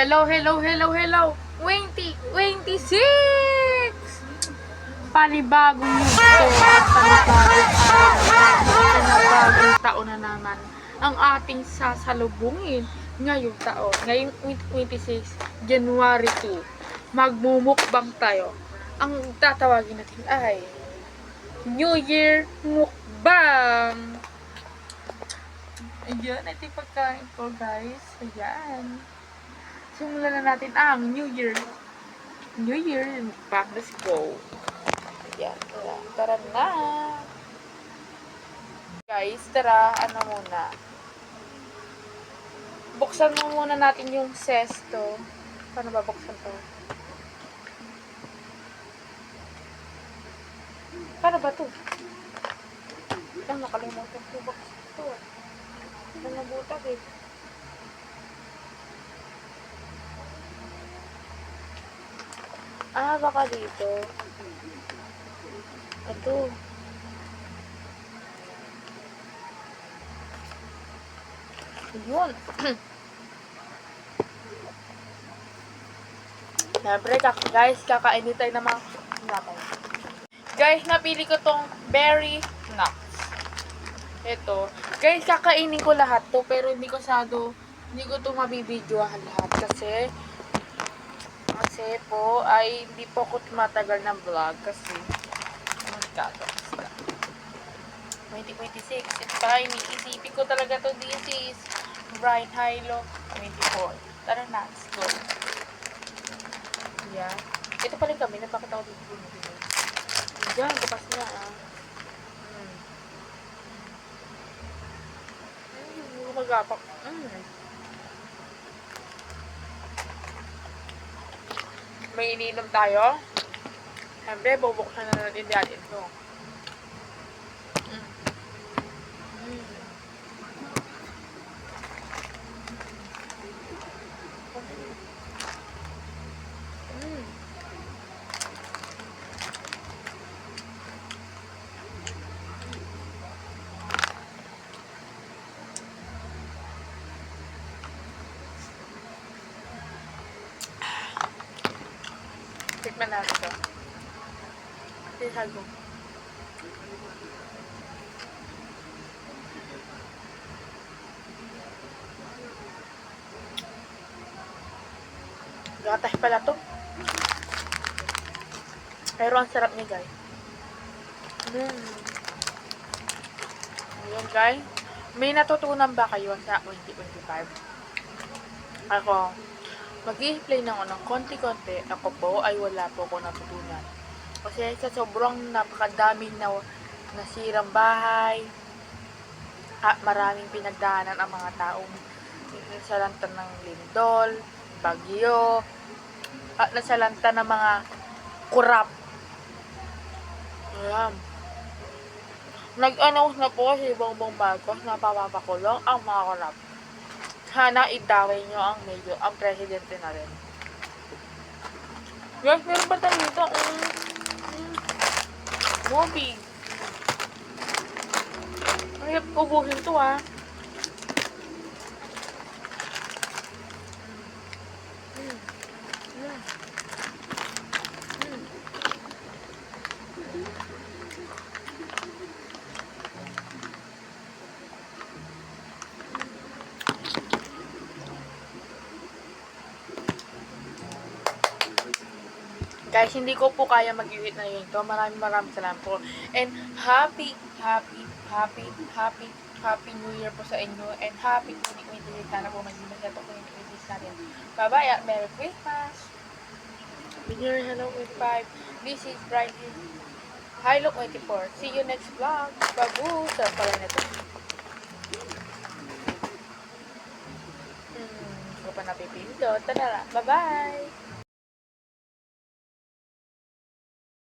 Hello, hello, hello, hello! 2026! Panibagong yugto at panibagong taon na naman ang ating sasalubungin ngayong taon. Ngayong 2026, January 2, magmumukbang tayo. Ang tatawagin natin ay New Year Mukbang! Ayan, ito yung pagkain ko, guys. Ayan. Simulan na natin ang New Year mukbang. Let's go. Ayan, tara na. Guys, tara, muna. Buksan mo muna natin yung sesto. Paano ba buksan to? Paano ba to? Nakalimutan ko buksan to. Nabutak eh. Baka dito. Ito. Yun. Siyempre, guys, kakainin tayo ng mga napay. Guys, napili ko tong berry nuts. Ito. Guys, kakainin ko lahat to, pero hindi ko to mabibidyohan lahat kasi po ay hindi po ako tumatagal ng vlog kasi magkado sila. 2026. Ito pa, iniisipin ko talaga to. This is Bright Hilo 24. Tara na, let's go. Yeah. Ito pala kami, napakita ko dito. Diyan, bukas na magapak. May iniinom tayo. Siyempre, bubuksan na natin natin ito. Tikman natin ito. Tisal ko. Gatas pala to. Pero ang sarap niya, guys. Ayan, guys. May natutunan ba kayo sa 2025? Ako, mag-i-explain ako ng konti-konti. Ako po ay wala po ako natutunan. Kasi sa sobrang napakadaming nasirang bahay at maraming pinagdaanan ang mga taong nasalanta ng lindol, bagyo, at nasalanta ng mga kurap. Ayan. Nag-announce na po si Bongbong Marcos na papapakulong ang mga kurap. Sana idaway nyo ang presidente na rin. Guys, meron ba tayo dito? Movie. Mahirap ubusin to Guys, hindi ko po kaya mag-iwit na yun ito. Maraming salamat po. And happy New Year po sa inyo. And happy 2026. Sana po maging masaya ito 2026 natin. Bye-bye at Merry Christmas. Happy New Year, hello 25. This is Bright Hilo 24. See you next vlog. Babu! Sarap pala nito. Hindi ko pa napipindot. Tara, bye-bye!